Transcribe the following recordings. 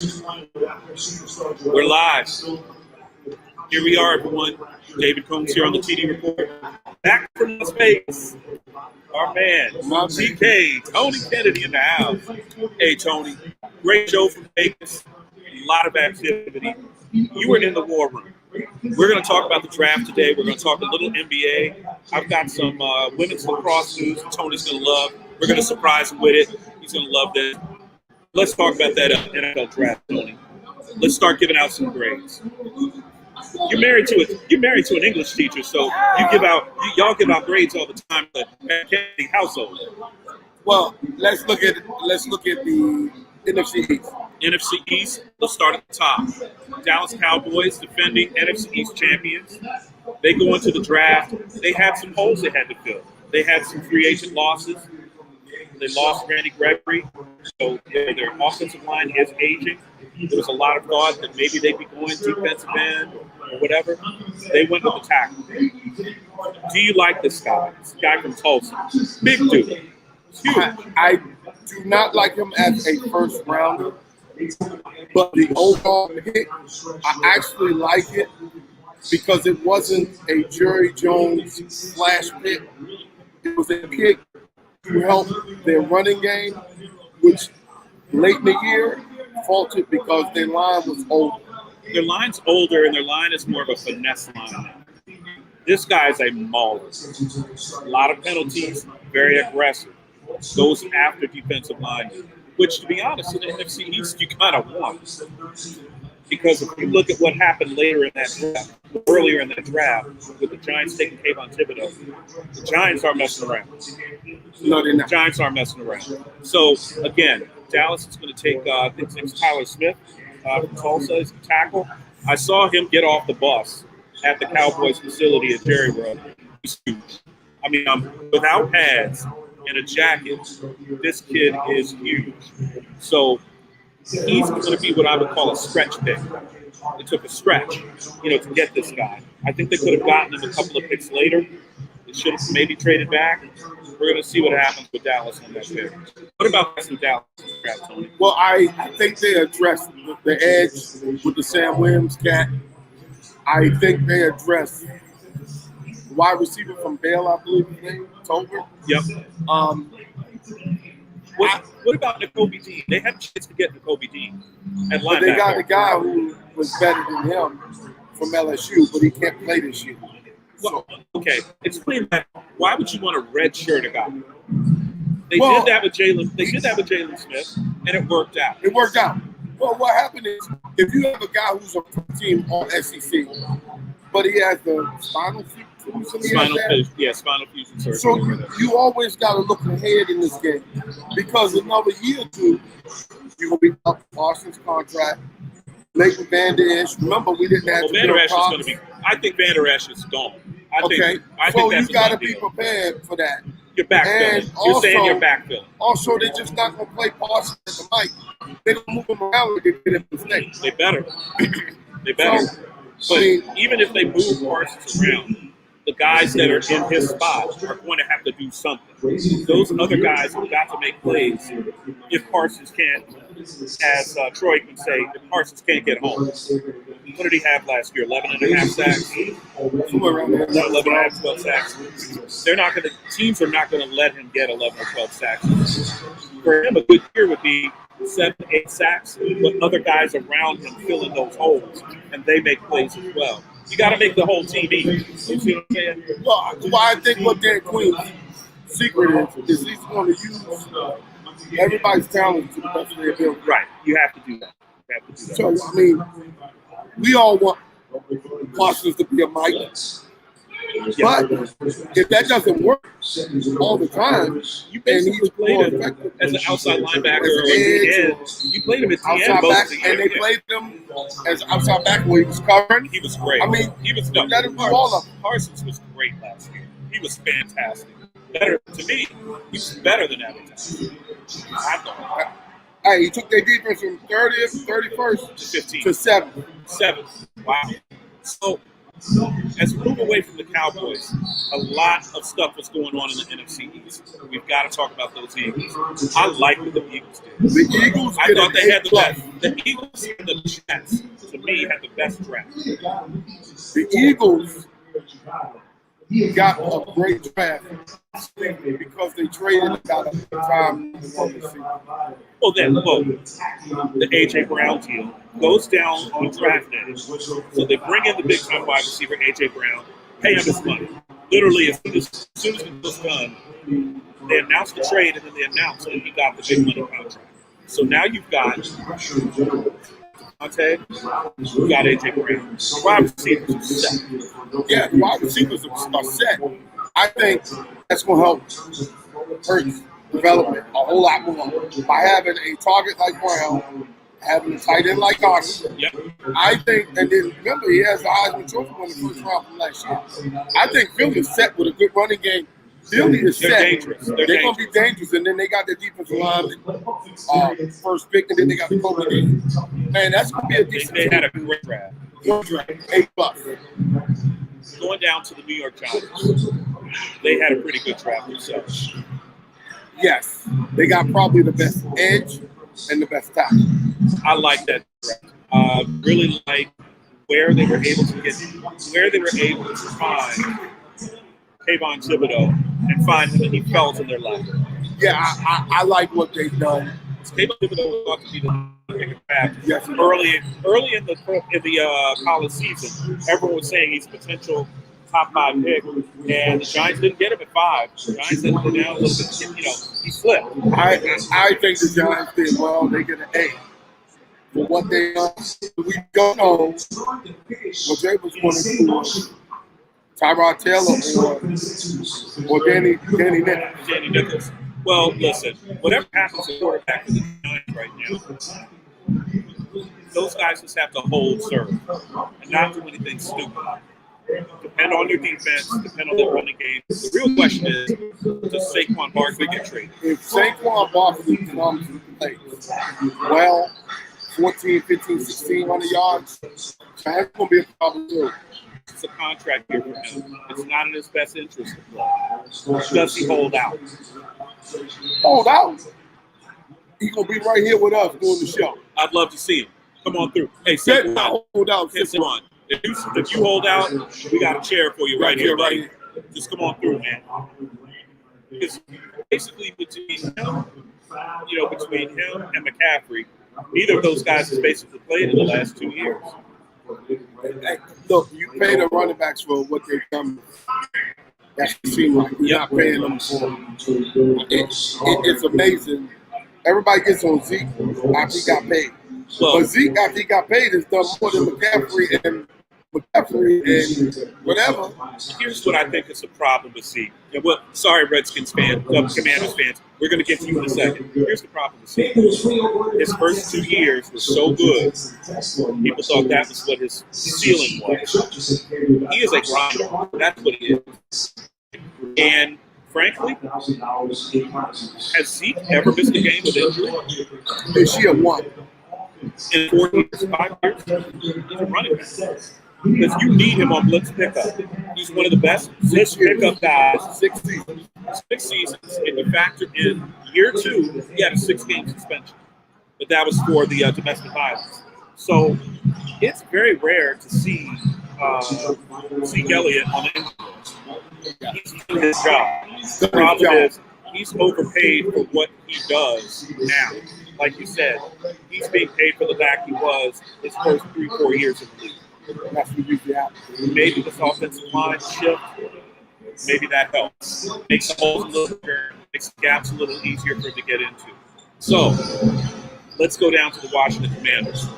We're live. Here we are, everyone. David Combs here on the TD Report. Back from Las Vegas. Our man, TK, Tony Kennedy in the house. Hey, Tony. Great show from Vegas. A lot of activity. You were in the war room. We're going to talk about the draft today. We're going to talk a little NBA. I've got some women's lacrosse news Tony's going to love. We're going to surprise him with it. He's going to love this. Let's talk about that NFL draft, Tony. Let's start giving out some grades. You're married to an English teacher, so y'all give out grades all the time. But Kennedy household. Well, let's look at the NFC East. NFC East. Let's start at the top. Dallas Cowboys, defending NFC East champions. They go into the draft. They had some holes they had to fill. They had some free agent losses. They lost Randy Gregory, so their offensive line is aging. There was a lot of thought that maybe they'd be going defensive end or whatever. They went with the tackle. Do you like this guy? This guy from Tulsa. Big dude. Huge. I do not like him as a first rounder, but the overall pick, I actually like it because it wasn't a Jerry Jones flash pick. It was a pick to help their running game, which late in the year faltered because their line was older. Their line's older, and their line is more of a finesse line now. This guy's a mauler. A lot of penalties, very aggressive. Goes after defensive linemen, which, to be honest, in the NFC East, you kind of want. Because if you look at what happened later in that draft, earlier in that draft, with the Giants taking Kayvon Thibodeau, the Giants aren't messing around. No, they're not. The Giants aren't messing around. So, again, Dallas is going to take, I think his name's Tyler Smith from Tulsa as a tackle. I saw him get off the bus at the Cowboys facility at Jerry World. He's huge. I mean, without pads and a jacket, this kid is huge. So, he's going to be what I would call a stretch pick. It took a stretch, to get this guy. I think they could have gotten him a couple of picks later. They should have maybe traded back. We're going to see what happens with Dallas on that pick. What about the Dallas draft, Tony? Well, I think they addressed the edge with the Sam Williams cat. I think they addressed the wide receiver from Bale, I believe his name, Tolbert. Yep. What about Nakobe Dean? They had a chance to get Nakobe Dean at linebacker. But they got a guy who was better than him from LSU, but he can't play this year. Well, okay, explain that. Why would you want to redshirt a guy? They did that with Jalen Smith, and it worked out. It worked out. Well, what happened is, if you have a guy who's a team on SEC, but he has the spinal fusion surgery. So you always got to look ahead in this game, because another year or two, you're going to be up Parsons' contract. Leighton Vander Esch. Remember, we didn't have Vander Esch is going to be. I think Vander Esch is gone. I think so that's you got to be prepared for that. You're backfilling. You're saying you're backfilling. Also, they're just not going to play Parsons at the mic. They're going to move him around when they get in mistakes. They better. But even if they move Parsons around, the guys that are in his spot are going to have to do something. Those other guys have got to make plays if Parsons can't, as Troy can say, if Parsons can't get home. What did he have last year? 11 and a half sacks? 11 and a half, 12 sacks. Teams are not going to let him get 11 or 12 sacks. For him, a good year would be 7, 8 sacks, but other guys around him fill in those holes, and they make plays as well. You got to make the whole team eat. You see what I'm saying? Well, I think what Dan Quinn's secret is he's going to use everybody's talent to the best of their ability. Right. You have to do that. So, I mean, we all want Parsons to be a Mike. Yeah. But if that doesn't work all the time, you basically played him as an outside linebacker or you played him at the end both back, and they played him as outside back where he was covering. He was great. I mean, let him do all of them. Parsons was great last year. He was fantastic. Better to me. He was better than Evans. I thought. Hey, he took their defense from 30th, 31st to 15th to 7th. 7th. Wow. So As we move away from the Cowboys, a lot of stuff was going on in the NFC East. We've got to talk about those Eagles. I like what the Eagles did. The Eagles, I thought they had the best. The Eagles and the Jets, to me, had the best draft. The Eagles got a great draft because they traded and got a time to one receiver. Well, the A.J. Brown deal goes down on draft day. So they bring in the big-time wide receiver, A.J. Brown, pay him his money. Literally, as soon as it was done, they announced the trade, and then they announced that he got the big money contract. So now you've got Devontae, you got A.J. Brown. The wide receivers are set. Yeah, the wide receivers are set. I think that's going to help Hurts' development a whole lot more by having a target like Brown, having a tight end like Austin. Yep. I think, and then remember, he has the Heisman Trophy winner in the first round from last year. I think Philly is set with a good running game. Philly is They're set. dangerous. They're going to be dangerous, and then they got the defensive line, first pick, and then they got the Kobe game. Man, that's going to be a decent They had a great draft. $8. Going down to the New York Giants, they had a pretty good draft themselves. Yes, they got probably the best edge and the best tackle. I like that draft. Really like where they were able to find Kayvon Thibodeau and find him, and he fell in their lap. Yeah, I like what they've done. Kayvon Thibodeau was thought to be the draft. Yes, early in the college season, everyone was saying he's a potential top 5 pick, and the Giants didn't get him at 5. The Giants had him down a little bit. He slipped. I think the Giants did well. They get an A for what they done. We don't know what they was going to do. Tyrod Taylor or Danny Nichols. Danny Nichols. Well, listen, whatever happens to quarterback for the Giants right now, those guys just have to hold serve and not do anything stupid. Depend on their defense, depend on their running game. The real question is, does Saquon Barkley get traded? If Saquon Barkley comes and plays well, 14, 15, 1600 yards, that's going to be a problem too. It's a contract year for him. It's not in his best interest to play. Does he hold out? Hold out? He's going to be right here with us doing the show. I'd love to see him. Come on through. Hey, Saquon, hold out. Saquon. If you hold out, we got a chair for you right here, buddy. Just come on through, man. Because basically between him and McCaffrey, neither of those guys has basically played in the last 2 years. Hey, look, you pay the running backs for what they've done. That's what it seems like. You're not paying them for it's amazing. Everybody gets on Zeke after he got paid. But Zeke, after he got paid, has done more than McCaffrey and whatever. Here's what I think is a problem with Zeke. Sorry, Redskins fans, Commanders fans. We're going to get to you in a second. Here's the problem with Zeke. His first 2 years were so good, people thought that was what his ceiling was. He is a grinder. That's what he is. And frankly, has Zeke ever missed a game with injury? This year, one. In 4 years, 5 years, he's a running back. Because you need him on blitz pickup. He's one of the best blitz pickup guys. 6 seasons. 6 seasons. And you factor in year 2, he had a 6-game suspension. But that was for the domestic violence. So it's very rare to see Zeke Elliott on the injury list. He's doing his job. The problem is he's overpaid for what he does now. Like you said, he's being paid for the back he was his first 3-4 years in the league. That's what usually happens. Maybe this offensive line shift, maybe that helps. Makes the holes a little bigger, makes the gaps a little easier for him to get into. So let's go down to the Washington Commanders.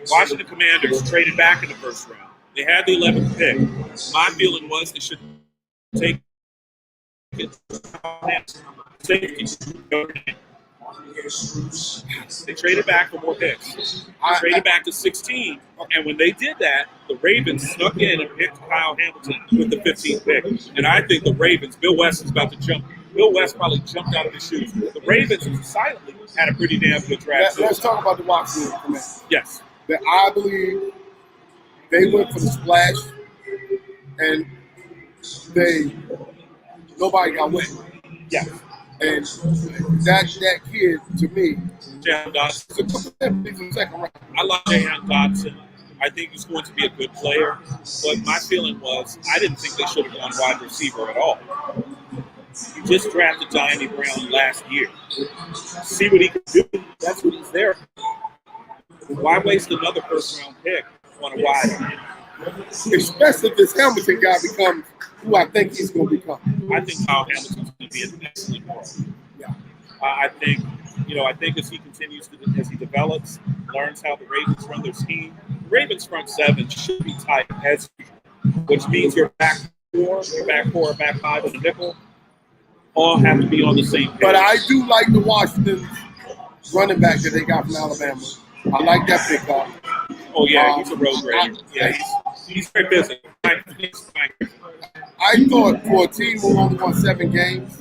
Washington Commanders traded back in the first round. They had the 11th pick. My feeling was they should take it. They traded back for more picks. They traded back to 16, and when they did that, the Ravens snuck in and picked Kyle Hamilton with the 15th pick. And I think the Ravens, Bill West is about to jump. Bill West probably jumped out of his shoes. The Ravens silently had a pretty damn good draft. Let's talk about the Washington Commanders. Yes. That I believe they went for the splash and nobody got wet. Yeah. And that kid, to me, Jahan Dotson. is a complete second round. I like Jahan Dotson. I think he's going to be a good player. But my feeling was I didn't think they should have gone wide receiver at all. You just drafted Dyami Brown last year. See what he can do. That's what he's there for. Why waste another first-round pick on a wide? Especially if this Hamilton guy becomes who I think he's going to become. I think Kyle Hamilton's going to be an excellent player. Yeah. I think as he continues as he develops, learns how the Ravens run their scheme, Ravens front seven should be tight as usual, which means your back four, back five, and a nickel all have to be on the same page. But I do like the Washington running back that they got from Alabama. I like that pickup. Oh yeah, he's a road grader. Yeah, he's very busy. I thought for a team who only won 7 games,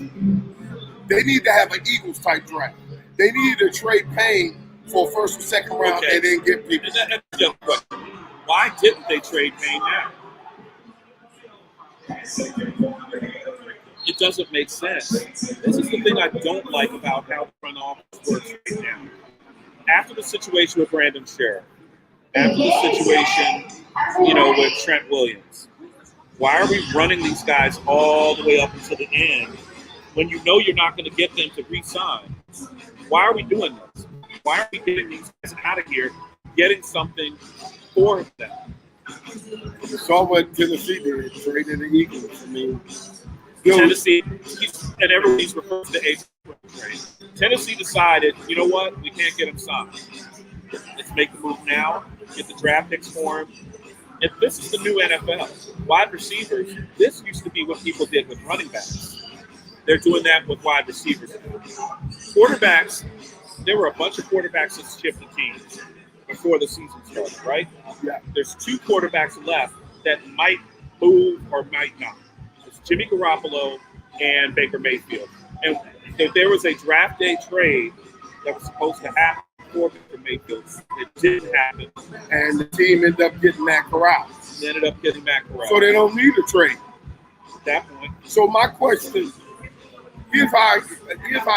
they need to have an Eagles type draft. They needed to trade Payne for first or second round and then get people. That's the question. Why didn't they trade Payne now? It doesn't make sense. This is the thing I don't like about how the front office works right now. After the situation with Brandon Scherff, after the situation, with Trent Williams, why are we running these guys all the way up until the end when you know you're not going to get them to re-sign? Why are we doing this? Why are we getting these guys out of here, getting something for them? Saw what Tennessee did, traded the Eagles. I mean, Tennessee, and everybody's referring to the trade. Tennessee decided, you know what, we can't get him signed. Let's make the move now, get the draft picks for him. And this is the new NFL. Wide receivers, this used to be what people did with running backs. They're doing that with wide receivers. Quarterbacks, there were a bunch of quarterbacks that shifted teams before the season started, right? Yeah. There's 2 quarterbacks left that might move or might not. It's Jimmy Garoppolo and Baker Mayfield. And if there was a draft day trade that was supposed to happen for Baker Mayfield, it didn't happen. And the team ended up getting Matt Corral. They ended up getting Matt Corral. So they don't need a trade. At that point, So my question, here's how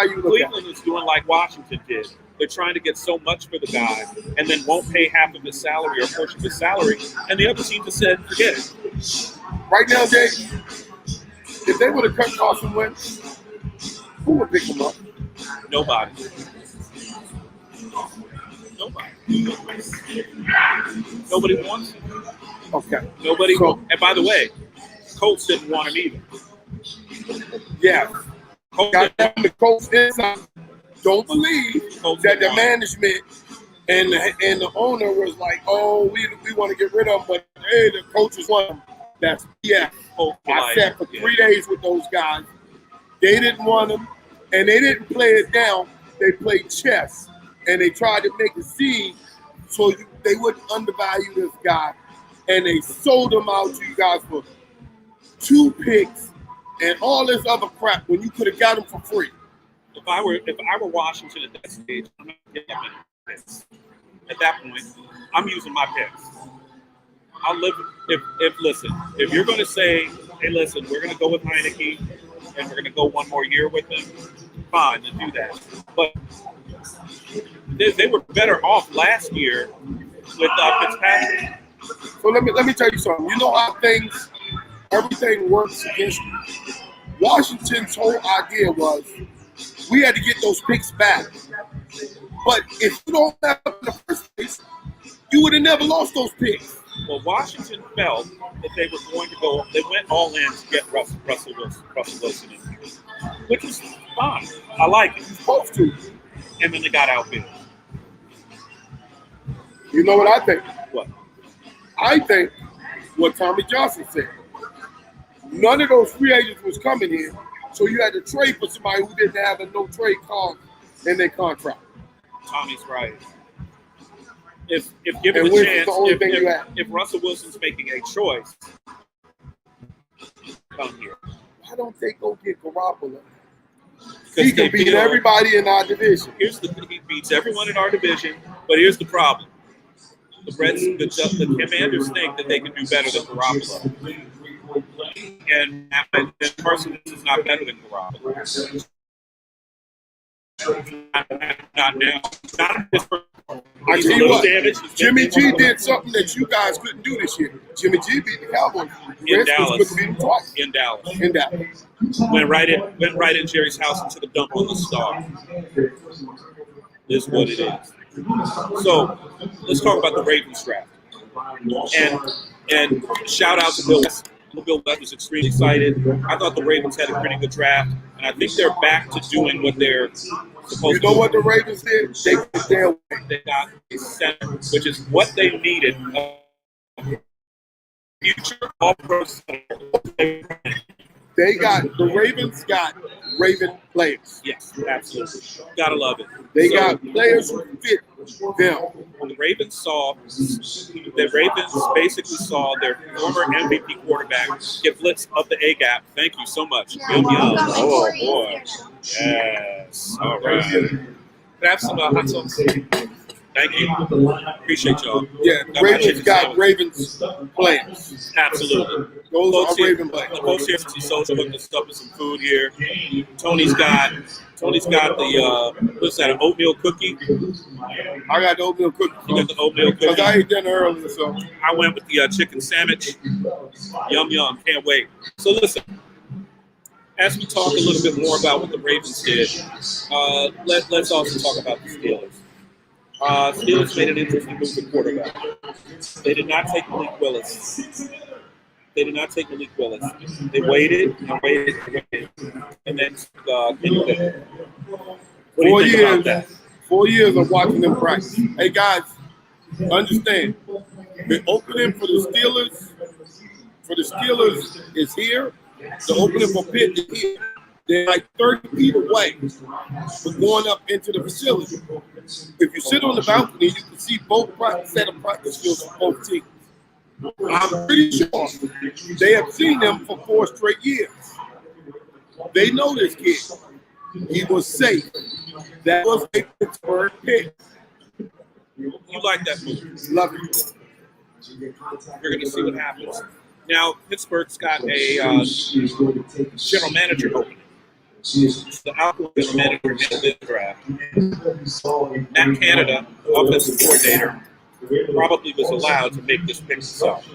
you look at Cleveland is doing like Washington did. They're trying to get so much for the guy and then won't pay half of his salary or a portion of his salary. And the other team just said, forget it. it. Right now, Jay, if they would have cut Carson Wentz, who would pick him up? Nobody. Nobody wants him. Okay. Nobody. So- And by the way, Colts didn't want him either. Yeah. Colts Got didn't- them, the coach inside. Don't believe Colts that didn't the want him. management and the owner was like, oh, we want to get rid of him, but hey, the coaches want him. That's Colts were I like, sat for 3 days with those guys. They didn't want him, and they didn't play it down. They played chess, and they tried to make a scene so they wouldn't undervalue this guy, and they sold him out to you guys for 2 picks and all this other crap when you could have got him for free. If I were Washington at that stage, I'm not getting that many picks. At that point, I'm using my picks. I'll live if you're going to say, hey, listen, we're going to go with Heineke and we're going to go one more year with him, fine, then do that. But they were better off last year with Fitzpatrick. So let me tell you something. You know how everything works against you. Washington's whole idea was we had to get those picks back. But if you don't have them in the first place, you would have never lost those picks. Well, Washington felt that they were going to go. They went all in to get Russell Wilson in, which is fine. I like it. Supposed to. And then they got outbid. You know what I think? What? I think what Tommy Johnson said. None of those free agents was coming here, so you had to trade for somebody who didn't have a no trade clause in their contract. Tommy's right. If given And the Wentz is chance, the only thing you have. if Russell Wilson's making a choice, come here. Why don't they go get Garoppolo? Because He they can beat feel- everybody in our division. He beats everyone in our division, but here's the problem. The Commanders think that they can do better than Garoppolo. And personally, this is not better than Garoppolo. Not now. Not in Pittsburgh. I He's tell a you little what, damaged. Jimmy G did something that you guys couldn't do this year. Jimmy G beat the Cowboys. The In Redskins Dallas. couldn't beat them twice. In Dallas. In Dallas. Went right in Jerry's house and took a dump on the star. Is what it is. So let's talk about the Ravens draft. And shout out to Bill West. Bill West was extremely excited. I thought the Ravens had a pretty good draft, and I think they're back to doing what they're supposed to do. You know what the Ravens did? They did their way. They got a center, which is what they needed. Future all-pro center. The Ravens got Raven players. Yes, absolutely. Gotta love it. They So, got players who fit them. the Ravens basically saw their former MVP quarterback get blitzed up the A gap. Thank you so much. Yum, yum. Oh boy. Yes. All right. Can I have some hot sauce? Thank you. Appreciate y'all. Yeah, Got my Ravens chicken got sandwich. Ravens players. Absolutely. Those Folks are here, Raven players. the folks here from Social hooked us up with some food here. Tony's got the what's that? An oatmeal cookie. I got the oatmeal You cookie. got the oatmeal Because cookie. I ate dinner earlier, so I went with the chicken sandwich. Yum yum. Can't wait. So listen. As we talk a little bit more about what the Ravens did, let's also talk about the Steelers. Steelers made an interesting move at quarterback. They did not take Malik Willis. They waited and waited and waited. And then Kenny Pickett. What do you think about that? 4 years of watching them practice. Hey guys, understand the opening for the Steelers is here. The opening for Pitt is here. They're like 30 feet away from going up into the facility. If you sit on the balcony, you can see both set of practice fields for both teams. I'm pretty sure they have seen them for 4 straight years. They know this kid. He was safe. That was a Pittsburgh pick. You like that move? Love it. We're going to see what happens. Now, Pittsburgh's got a general manager opening. The outgoing general manager in this draft. Matt Canada, offensive coordinator, probably was allowed to make this pick himself.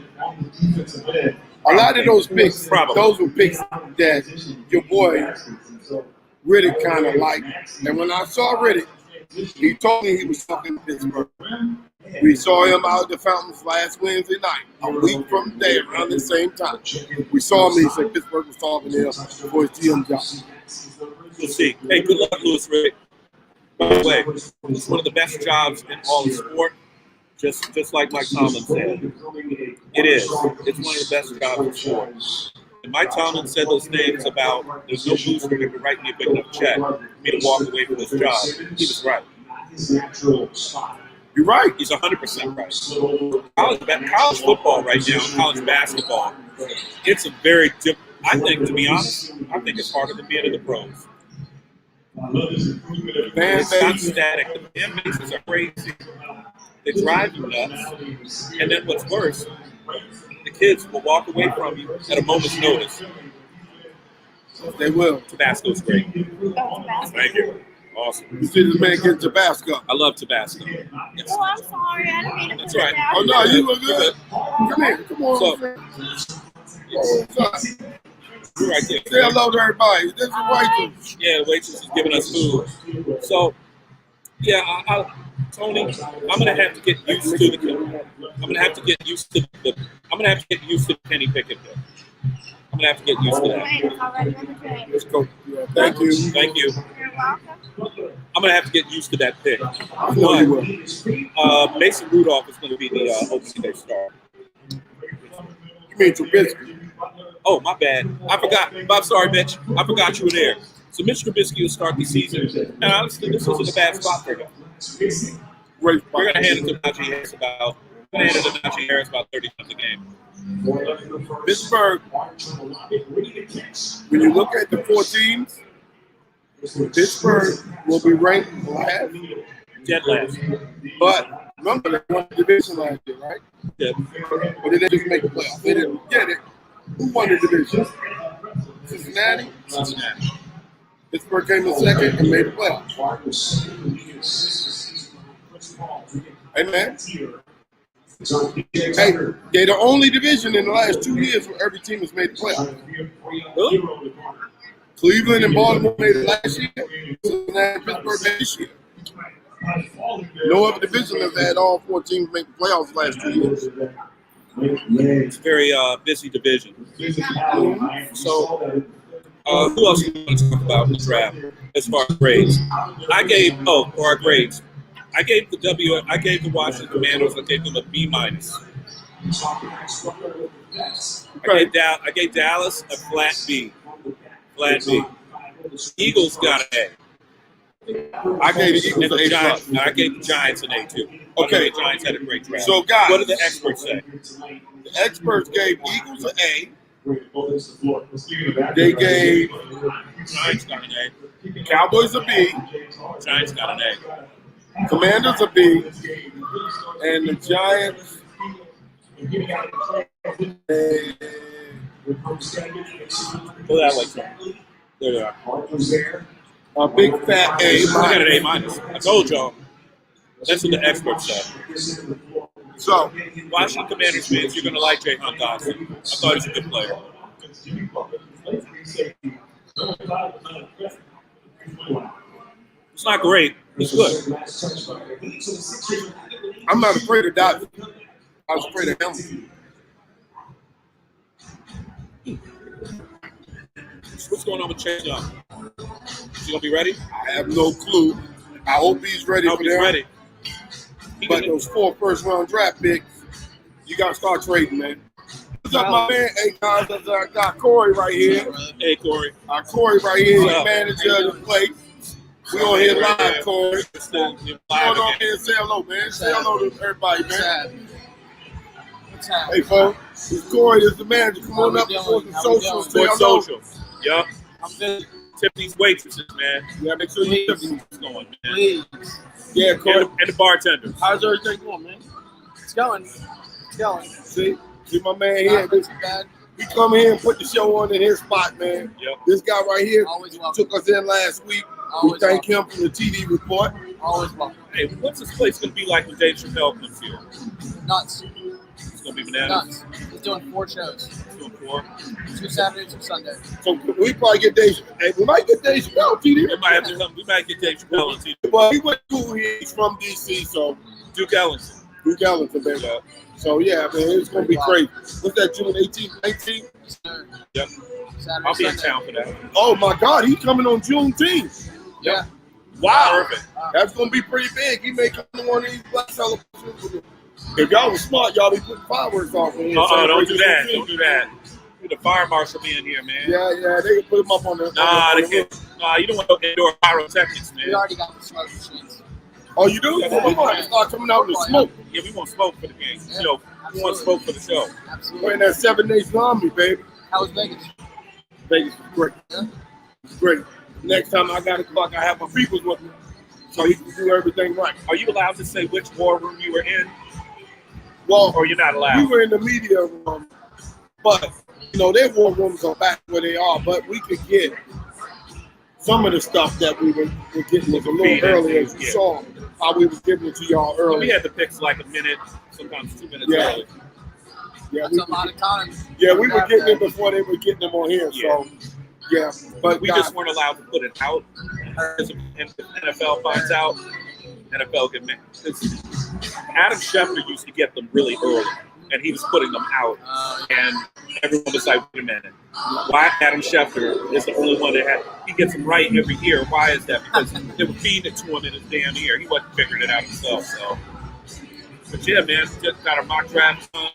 A lot of those picks, Probably. those were picks that your boy Riddick kind of liked. And when I saw Riddick, he told me he was talking to Pittsburgh. We saw him out at the Fountains last Wednesday night, a week from today, around the same time. We saw him, he said Pittsburgh was talking to him for his GM job. We'll see. Hey, good luck, Louis Riddick. By the way, it's one of the best jobs in all of sport, just like Mike Tomlin said. It is. It's one of the best jobs in sport. And Mike Tomlin said those things about there's no booster that could write me a big enough check for me to walk away from this job. He was right. You're right. He's 100% right. College football right now, college basketball, it's a very different. I think, to be honest, I think it's harder than being in the pros. It's not static. The fan bases are crazy. They drive you nuts. And then what's worse, the kids will walk away from you at a moment's notice. They will. Tabasco's great. Thank you. Awesome. You see this man get Tabasco. I love Tabasco. Yes. Oh, I'm sorry. I didn't mean to That's put it right. down. Oh, no, you look good. Come here. Come on. So- You're right there. Say hello to everybody. This is Rachel. Yeah, the waitress is giving us food. So, yeah, Tony, I'm gonna have to get used to the. I'm gonna have to get used to the. I'm gonna have to get used to the Kenny Pickett pick. I'm gonna have to get used to that. Right, it's already on the tray. Let's go. Yeah, thank you. Thank you. You're welcome. I'm gonna have to get used to that pick. I know you will. Mason Rudolph is gonna be the opening day star. You mean Trubisky? Oh, my bad. I forgot. I'm sorry, Mitch. I forgot you were there. So Mitch Trubisky will start the season. And honestly, this isn't a bad spot for him. Great spot. We're gonna hand it to Najee Harris about. We're gonna hand it to Najee Harris about 30 times a game. Pittsburgh, when you look at the 4 teams, Pittsburgh will be ranked last. Dead last. But remember, they won the division last year, right? Yeah. But they didn't just make the playoffs. They didn't get it. Who won the division? Cincinnati? Cincinnati. Pittsburgh came in second and made the playoffs. Hey, man. Hey, they're the only division in the last 2 years where every team has made the playoffs. Really? Cleveland and Baltimore made it last year. Cincinnati and Pittsburgh made it this year. No other division has had all 4 teams make the playoffs the last 2 years. It's a very busy division. So, who else do you want to talk about in the draft as far as grades? For our grades. I gave the Washington Commanders, I gave them a B minus. I gave Dallas a flat B. Flat B. Eagles got an A. I gave the Eagles And an the A+. Giants, I gave the Giants an A too. Okay. The Giants had a great draft. So, guys, what did the experts say? the experts gave Eagles an A. They gave Giants got an A. Cowboys a B. Giants got an A. Commanders a B. And the Giants Pull that like that. There they are. a big fat A. I got an A minus. I told y'all. That's what the experts said. So, Washington Commanders fans, you're gonna like Jay Hunt Dodson. I thought he was a good player. It's not great. It's good. I'm not afraid of Dodson. I was afraid of him. What's going on with Chase Young? Is he gonna be ready? I have no clue. I hope he's ready I hope for he's them. ready. But those 4 first-round draft picks, you got to start trading, man. What's up, my man? Hey, guys, I got Corey right here. Hey, Corey. Corey right here, What's the up? manager of the place. We on here live, Corey. Still Come live on again. here and say hello, man. Say hello to everybody, man. What's happening? Hey, folks. This is Corey. This is the manager. Come on up before the social. Say Sports hello. social. Yup. I'm good. Tip these waitresses, man. Yeah, make sure you tip these. What's going, man? Please. Yeah, Corey. And the bartenders. How's everything going, man? It's going. It's going. See my man here. Not too bad. He come here and put the show on in his spot, man. Yep. This guy right here Always welcome. took us in last week. We Always thank him for the TD report. Always welcome. Hey, what's this place gonna be like when Dave Chappelle comes here? Nuts. It's gonna be bananas. Nuts. He's doing 4 shows. Doing 4. 2 Saturdays and Sundays. So we probably get Dave. Hey, we might get Dave Chappelle TD. We might get Dave Chappelle on TV. But he went to he's from DC, so Duke Ellington. Duke Ellington, baby. Yeah. So yeah, man, it's gonna be crazy. What's that, June 18th, 19th? Yes, sir. Yep. Saturday, I'll be in Sunday. town for that. Oh my God, he's coming on Juneteenth. Yeah. Wow, Perfect. that's gonna be pretty big. He may come to one of these black celebrations. If y'all was smart, y'all be putting fireworks off in here. Don't do that. Juneteenth. Don't do that. The fire marshal be in here, man. Yeah, they can put him up on the. Nah, on they the can't. Nah, you don't want no indoor pyrotechnics, We man. already got the smoke machines. Oh, you do? Well, we want to start coming out with the smoke. Yeah, we want smoke for the game. Yeah, You know, we want smoke for the show. We're Absolutely. in that 7 Nation Army, baby. How was Vegas? Vegas is great. Yeah. It's great. Next time I got a clock, I have my people with me, so he can do everything right. Are you allowed to say which war room you were in, Well, or you're not we allowed? were in the media room, but their war rooms are back where they are. But we could get some of the stuff that we were getting was a little Feed it, earlier. As you yeah. saw how we was giving it to y'all We earlier. had to fix like a minute, sometimes 2 minutes Yeah. early. Yeah, That's we, a lot of time. yeah, we were getting it After- before they were getting them on here. Yeah. So, yeah, but We guys, just weren't allowed to put it out. Because if the NFL finds out, NFL can make. Adam Schefter used to get them really early, and he was putting them out. And everyone was like, wait a minute. Why Adam Schefter is the only one that he gets them right every year? Why is that? Because they were feeding it to him in his damn ear. He wasn't figuring it out himself. So, but yeah, man, just got our mock draft done.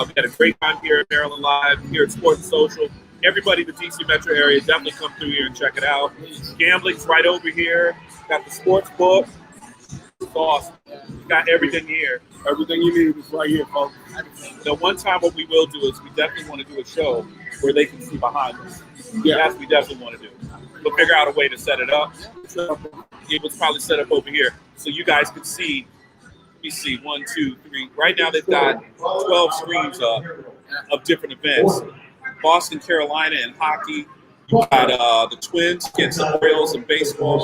We had a great time here at Maryland Live, here at Sports and Social. Everybody in the DC metro area, definitely come through here and check it out. Gambling's right over here. Got the sports book. It's awesome. Got everything here. everything you need is right here, folks. The one time what we will do is we definitely want to do a show where they can see behind us. Yeah. That's what we definitely want to do. We'll figure out a way to set it up. It was probably set up over here so you guys can see. Let me see, 1, 2, 3. Right now they've got 12 screens up of different events. Boston, Carolina in hockey. You got the Twins against the Orioles in baseball.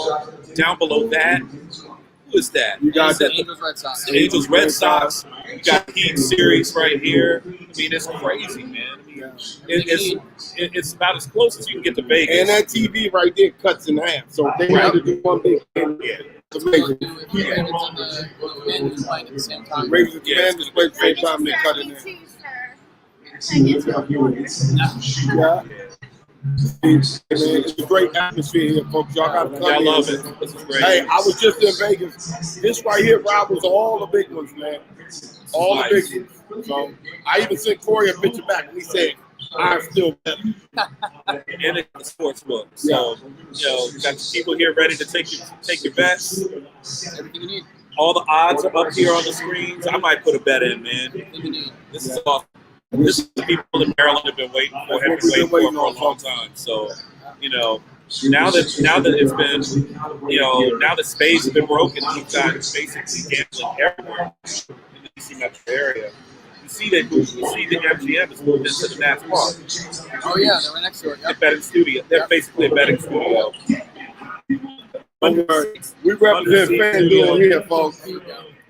Down below that, who is that? You got The that. Angels, Red Sox. The Angels, Red Sox. You got Heat series right here. I mean, it's crazy, man. I mean, it's about as close as you can get to Vegas. And that TV right there cuts in half. So if they had to do one big thing. Yeah. It's amazing. If the Ravens and the Commanders playing at the same time. Ravens and Commanders play at the same time, they cut in there. Yeah. It's a great atmosphere here, folks. Y'all got to come Yeah, I here. love it. This is great. Hey, I was just in Vegas. This right here rivals all the big ones, man. All the big ones. So I even sent Corey a picture back, and he said, "I'm still better." And it's the sports book. So, you got the people here ready to take your bets. Everything you need. All the odds are up here on the screens. I might put a bet in, man. Everything you need. This is awesome. This is the people in Maryland have been waiting for, for a long time. So, now that it's been, now that spades have been broken, you've got basically gambling everywhere in the DC metro area. You see the MGM is moved into the Nats Park. Oh yeah, they're right next to it. The Yep. betting studio. They're basically a betting studio. Don't worry. We represent FanDuel here, folks.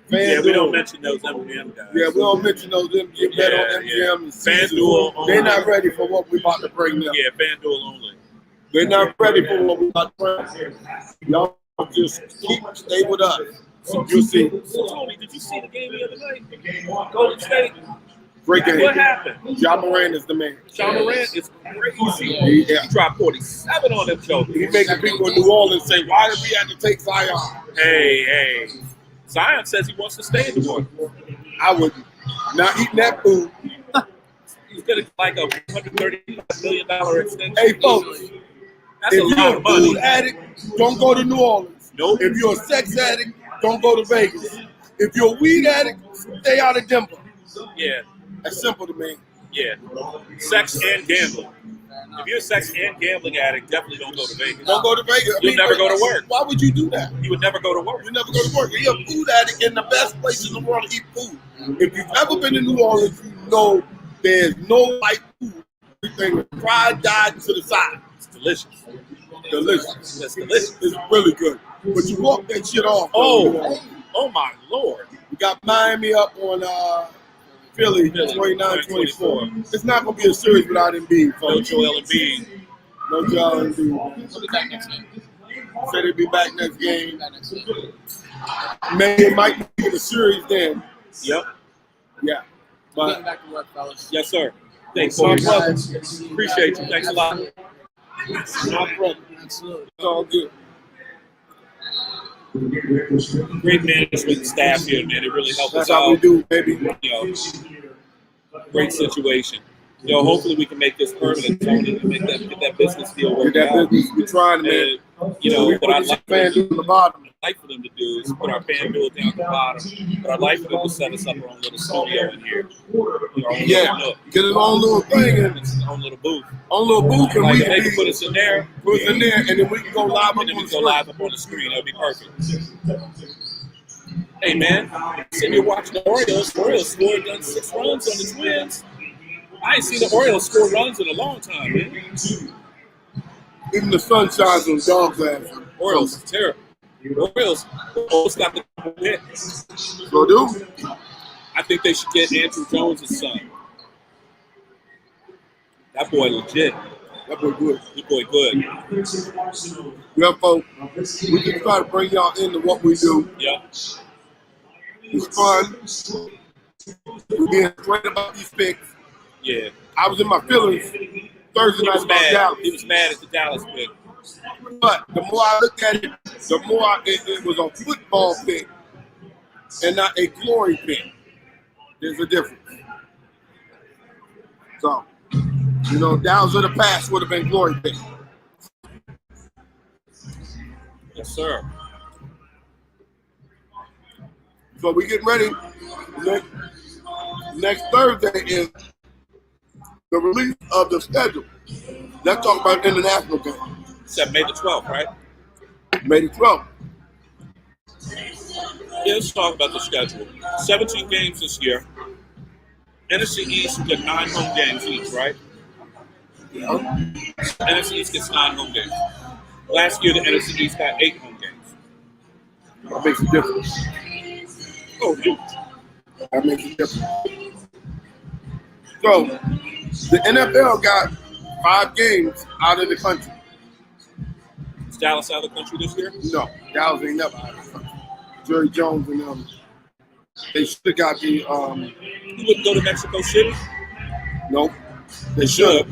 Yeah, we don't mention those MGM guys. Yeah, we don't mention those MGM. Bet on MGM. And FanDuel only. They're not ready for what we're about to bring them. Yeah, FanDuel only. They're not ready for what we're about to bring. Y'all just stay with us. So you'll see. So Tony, did you see the game the other night? Golden State. Great game. What happened? Ja Morant is the man. John Morant is crazy. Yeah. He dropped 47 on them jokers. He making people in New Orleans say, "Why did we have to take Zion?" Hey. Zion says he wants to stay in New Orleans. I wouldn't. Not eating that food. He's going to like a $135 million extension. Hey, folks. That's a If lot you're a of money. food addict, don't go to New Orleans. Nope. If you're a sex addict, don't go to Vegas. If you're a weed addict, stay out of Denver. Yeah. That's simple to me. Yeah. Sex and gambling. If you're a sex and gambling addict, definitely don't go to Vegas. Don't go to Vegas. You'll never go to work. Why would you do that? You would never go to work. You never go to work. You're a food addict in the best place in the world to eat food. If you've ever been to New Orleans, you know there's no light food. Everything is fried, dyed to the side. It's delicious. Delicious. That's delicious. It's really good. But you walk that shit off. Oh my Lord. We got Miami up on Philly 29-24. It's not going to be a series without Embiid, No folks. Joel Embiid. No Joel Embiid. We'll be back next game. Said he'll be back next We'll be game. back next game. Maybe it might be the series then. Yep. Yeah. We're getting But back to work, fellas. Yes, sir. Thanks, my boys. brother, Appreciate you. Thanks a lot. my brother, Absolutely. it's all good. Great management staff here, man. It really helped us That's how we out. do, baby. Great situation. Hopefully we can make this permanent, Tony, and get that business deal Get worked that out. business. We're trying, man. And, We what I'd put like, fan doing the bottom. for them to do is put our FanDuel down at the bottom. But I'd like for them to set us up our own little studio in here. Our own Yeah. little nook. Get his own little thing and It's our own little booth. own little booth, and Like we if they can can put us in there, put us in there, and then we can go live up and then on we the go screen. live up on the screen. That'd be perfect. Hey man, sitting here watching the Orioles. The Orioles scored, done 6 runs on the Twins. I ain't seen the Orioles score runs in a long time, man. Even the sun shines on dogs' ass. Orioles is terrible. Orioles got the pick. So do. I think they should get Andrew Jones' son. That boy legit. That boy good. That boy good. Yeah, folks. We just try to bring y'all into what we do. Yeah. It's fun. We're being straight about these picks. Yeah. I was in my feelings Thursday He night was about mad. Dallas. He was mad at the Dallas pick. But the more I looked at it, the more it was a football pick and not a glory pick. There's a difference. So, Dallas of the past would have been glory pick. Yes, sir. So we getting ready. Next Thursday is the release of the schedule. Let's talk about international games. Except May the 12th, right? May the 12th. Yeah, let's talk about the schedule. 17 games this year. NFC East, we got 9 home games each, right? NFC East gets 9 home games. Last year, the NFC East got 8 home games. That makes a difference. Oh, huge. That makes a difference. So, the NFL got 5 games out of the country. Is Dallas out of the country this year? No, Dallas ain't never out of the country. Jerry Jones and them. They should have got the. You wouldn't go to Mexico City? Nope. They should.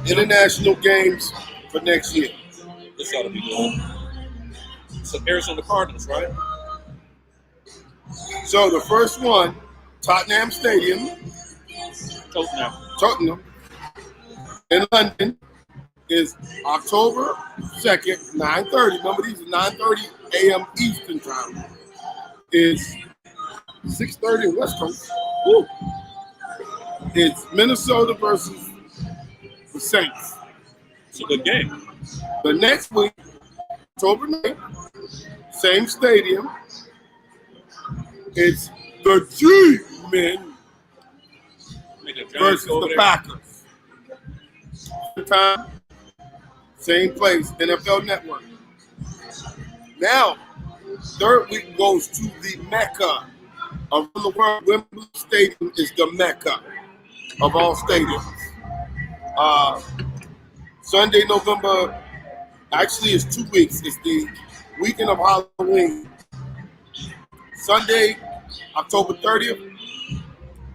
International games for next year. This ought to be good. So Arizona Cardinals, right? So the first one, Tottenham Stadium, Tottenham, in London, is October 2nd, 9:30. Remember, these are 9:30 a.m. Eastern time. Is 6:30 West Coast. Woo. It's Minnesota versus the Saints. It's a good game. The next week, October 9th, same stadium. It's the G-Men versus the Packers. Same time, same place, NFL Network. Now, third week goes to the Mecca. Around the world, Wembley Stadium is the Mecca of all stadiums. Sunday, November, actually it's 2 weeks. It's the weekend of Halloween. Sunday, October 30th,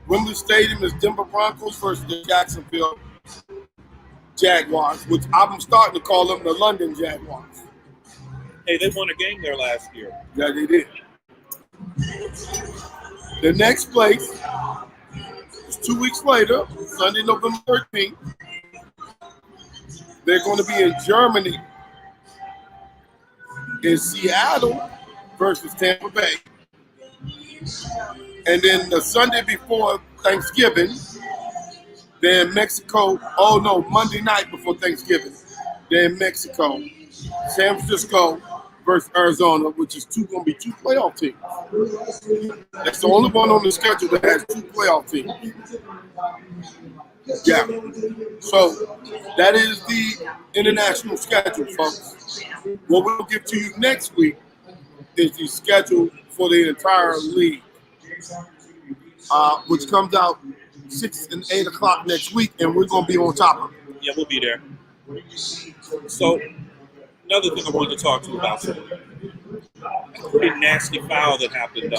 Wembley Stadium is Denver Broncos versus the Jacksonville Jaguars, which I'm starting to call them the London Jaguars. Hey, they won a game there last year. Yeah, they did. The next place is 2 weeks later, Sunday, November 13th. They're going to be in Germany, in Seattle versus Tampa Bay. And then the Sunday before Thanksgiving, they're in Mexico. Oh no, Monday night before Thanksgiving, they're in Mexico. San Francisco versus Arizona, which is going to be 2 playoff teams. That's the only one on the schedule that has 2 playoff teams. Yeah. So that is the international schedule, folks. What we'll give to you next week is the schedule for the entire league, which comes out 6 and 8 o'clock next week, and we're going to be on top of it. Yeah, we'll be there. So, another thing I wanted to talk to you about, a pretty nasty foul that happened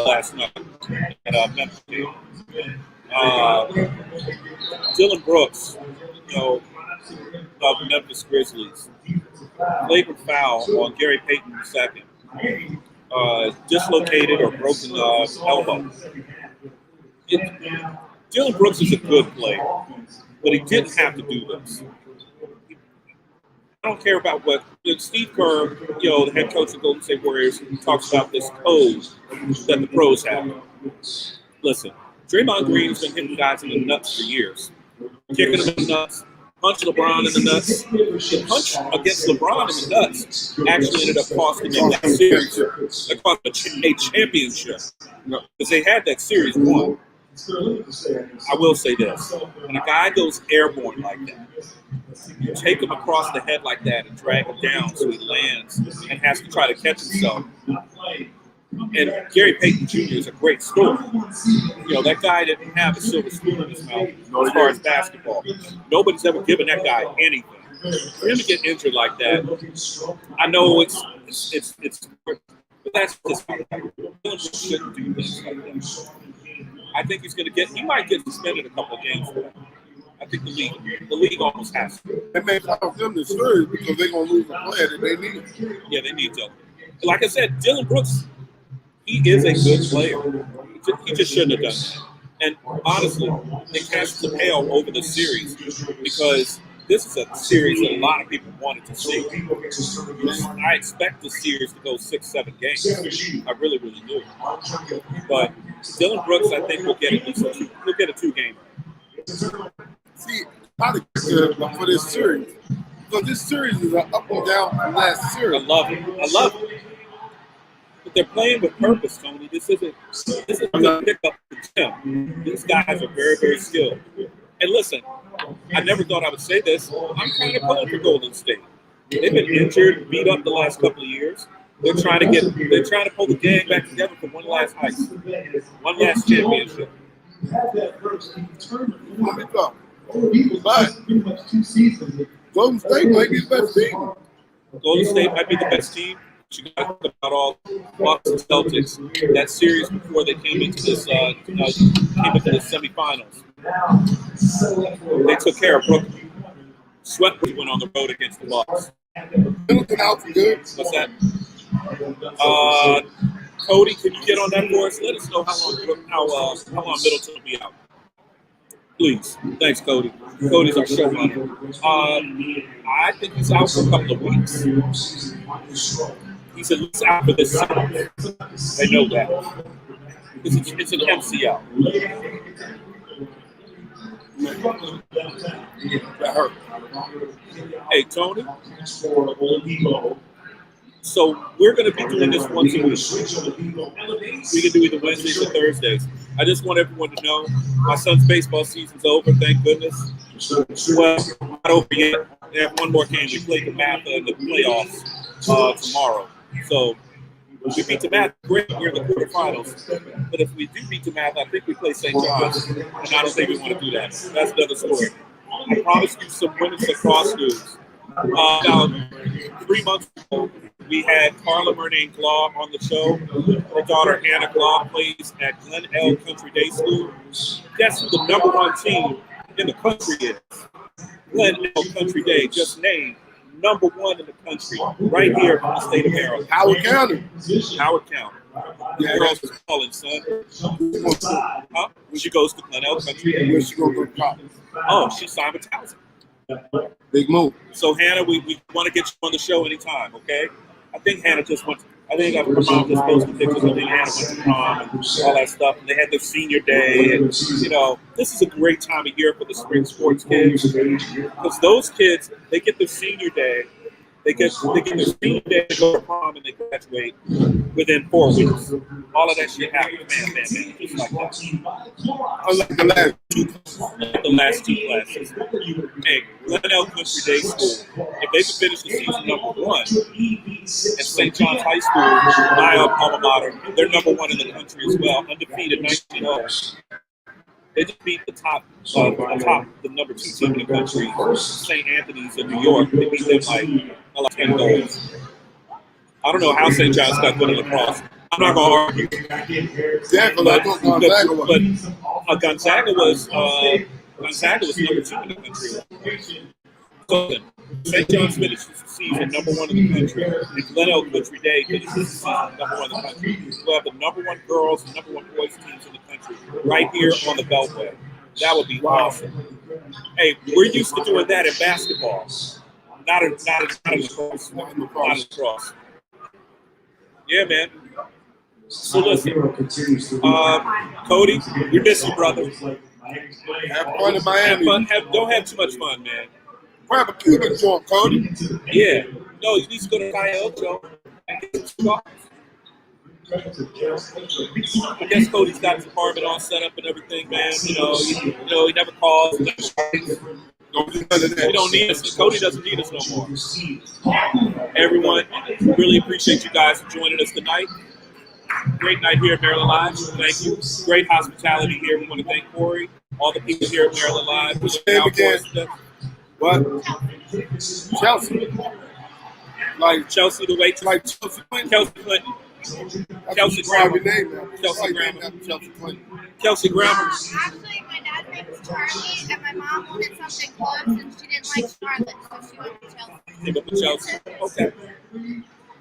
last night at Memphis. Dylan Brooks, of the Memphis Grizzlies, flagrant foul on Gary Payton II. Dislocated or broken elbow. Dylan Brooks is a good player, but he didn't have to do this. I don't care about what Steve Kerr, the head coach of Golden State Warriors, talks about this code that the pros have. Listen, Draymond Green's been hitting guys in the nuts for years, kicking them in the nuts, punching LeBron in the nuts. The punch against LeBron in the nuts actually ended up costing them that series. It cost a championship because they had that series won. I will say this: when a guy goes airborne like that, you take him across the head like that and drag him down so he lands and has to try to catch himself. And Gary Payton Jr. is a great story. That guy didn't have a silver spoon in his mouth as far as basketball. Nobody's ever given that guy anything. For him to get injured like that, I know it's but that's just how Dylan shouldn't do things like that. I think he might get suspended a couple of games for that. I think the league almost has to. It may cost them the series because they're going to lose a player that they need. Yeah, they need to. Like I said, Dylan Brooks, he is a good player. He just shouldn't have done that. And honestly, they cast the pale over the series because this is a series that a lot of people wanted to see. I expect the series to go 6-7 games. I really, really do. But Dylan Brooks, I think, will get at least a 2-game. See, how to get good for this series. Because this series is an up and down from last series. I love it. they're playing with purpose, Tony. This isn't a pickup for Jim. These guys are very, very skilled. And listen, I never thought I would say this. I'm kind of pulling for Golden State. They've been injured, beat up the last couple of years. They're trying to pull the gang back together for one last heist, one last championship. Let me go. But Golden State might be the best team. Golden State might be the best team. But you got to think about all Bucks and Celtics. That series before they came into this semifinals. They took care of Brooklyn. Swept when he went on the road against the Bucks. Middleton out for good. What's that? Cody, can you get on that for us? Let us know how long Middleton will be out. Please. Thanks, Cody. Cody's our showrunner. I think he's out for a couple of weeks. He's at least out for this summer. They know that. It's an MCL. That hurt. Hey, Tony. So we're going to be doing this once a week. We can do either Wednesdays or Thursdays. I just want everyone to know my son's baseball season's over, thank goodness. Well, not over yet. They have one more game. We play DeMatha in the playoffs tomorrow. So if we beat DeMatha, great. We're in the quarterfinals. But if we do beat DeMatha, I think we play St. John's. And I don't think we want to do that. That's another story. I promised you some women's lacrosse news. About 3 months ago, we had Carla Murnane Glaw on the show. Her daughter Hannah Glaw plays at Glen L Country Day School. Guess who the #1 team in the country is? Glen L Country Day, just named #1 in the country, right here from the state of Maryland. Howard County. Howard County. Yeah, Girls is calling, son. Huh? She goes to Glen L Country Day. where she gonna go to college. Oh, she signed with Townsend. Big move. So Hannah, we want to get you on the show anytime, okay? I think Hannah just went. I think her mom just posted pictures. I think Hannah went to prom and all that stuff. And they had their senior day, and this is a great time of year for the spring sports kids because those kids they get their senior day. They get their senior day to go to prom and they graduate within 4 weeks. All of that shit happens, man, just like that. Unlike the last two classes. Hey, Glen L Country Day School, if they could finish the season #1 at St. John's High School, my alma mater, they're #1 in the country as well, undefeated 19-0. They just beat the #2 team in the country, St. Anthony's in New York. They beat them like 10 goals. I don't know how St. John's got good in lacrosse. I'm not going to argue. But Gonzaga was #2 in the country. So St. John's finished the season #1 in the country, and Glen L Country Day finishes the season #1 in the country. We'll have the #1 girls and #1 boys teams in the country right here on the Beltway. That would be awesome. Hey, we're used to doing that in basketball, not in lacrosse. Yeah, man. So listen, Cody, we miss you, brother. Have fun in Miami. Don't have too much fun, man. Grab a Cuban joint, Cody. Yeah. No, you need to go to Kyle Joe and get some cigars. I guess Cody's got his apartment all set up and everything, man. He never calls. He don't need us. Cody doesn't need us no more. Everyone, really appreciate you guys for joining us tonight. Great night here at Maryland Live. Thank you. Great hospitality here. We want to thank Corey, all the people here at Maryland Live. What? Chelsea. Like Chelsea, the waitress. Like Chelsea Clinton. Chelsea Clinton. Chelsea Grammer. Grammer. Chelsea Grammer. Chelsea Clinton. Chelsea Grammer. Actually, my dad's name is Charlie, and my mom wanted something close, and she didn't like Charlotte, so she went to Chelsea. They go to Chelsea. Okay.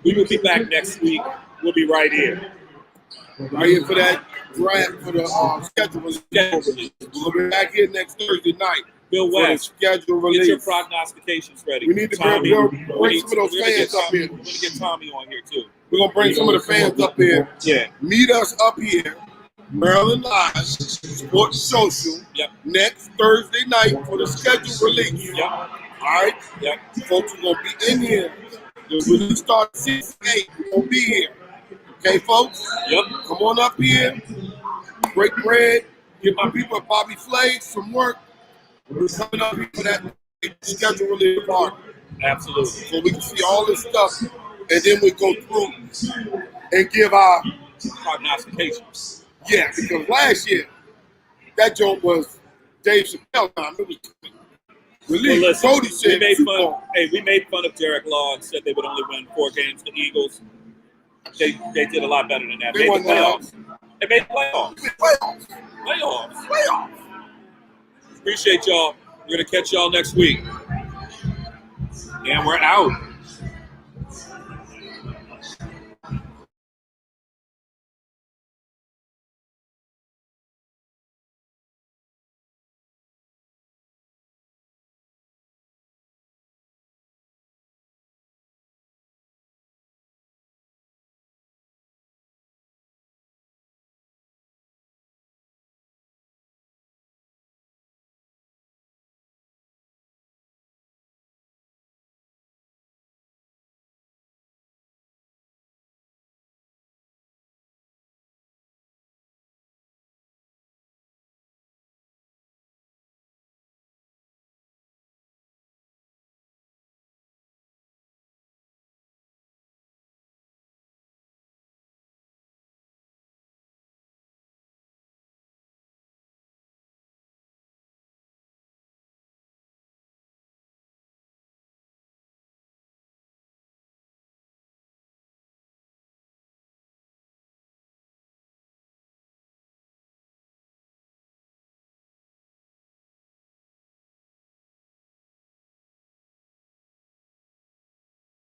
We will be back next week. We'll be right here. Right here for that draft for the schedule. We'll be back here next Thursday night. Bill West, schedule release. get your prognostications ready. We need to bring some of those fans up here. We're going to get Tommy on here, too. We're going to bring some of the fans up here. Yeah. Meet us up here, Maryland Live, Sports Social, next Thursday night for the schedule release. Yep. All right? Yep. Folks are going to be in here. The release starts 6 to 8. We're going to be here. Okay, folks? Yep. Come on up here. Break bread. Give my people at Bobby Flay some work. We're coming up here for that schedule release party. Absolutely. So we can see all this stuff. And then we go through and give our, Prognostications. yeah, because last year, that joke was Dave Chappelle time. It was Well, released. listen, Cody we said made Super fun. Bowl. Hey, we made fun of Derek Law and said they would only win 4 games. The Eagles, they did a lot better than that. They Made won the playoffs. They made the playoffs. Playoffs. Playoffs. Playoffs. Appreciate y'all. We're gonna catch y'all next week. And we're out.